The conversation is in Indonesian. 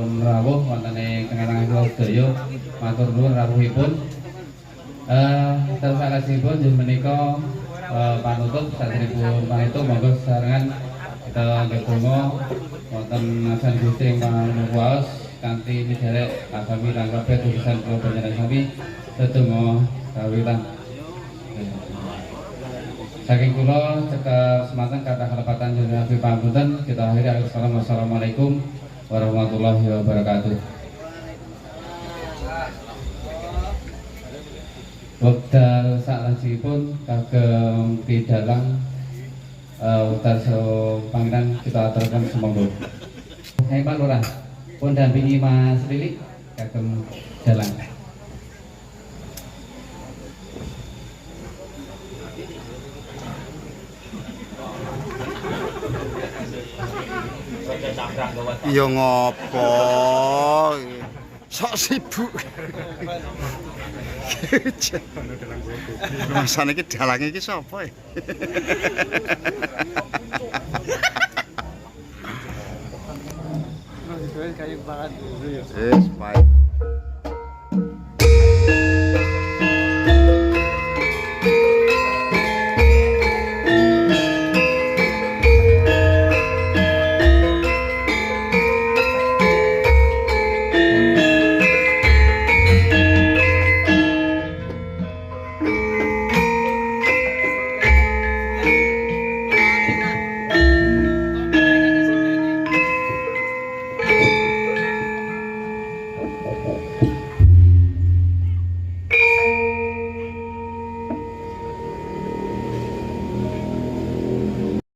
rawuh wonten ing tengah-tengah kula sedaya matur nuwun rawuhipun. Terus salajengipun inggih menika panutup saderengipun panutup monggo sesarengan kita ndedonga wonten asan Gusti Maha Kuwasa kanthi miderek agami lan kabeh tulisan kula panjenengan sami ndedonga kawitan. Saking kula cekap semanten kata kalepatan jenengan pamunten kita akhiri. Wassalamualaikum warahmatullahi wabarakatuh. Wekdal salajengipun kagem pidalang wekdal panggilan kita aturaken sumangga. Hai Pak Lurah, pun dampingi Mas Lili kagem dalang. Ya ngopo sok sibuk. Masane iki dalange iki sapa ya? Wis, baik.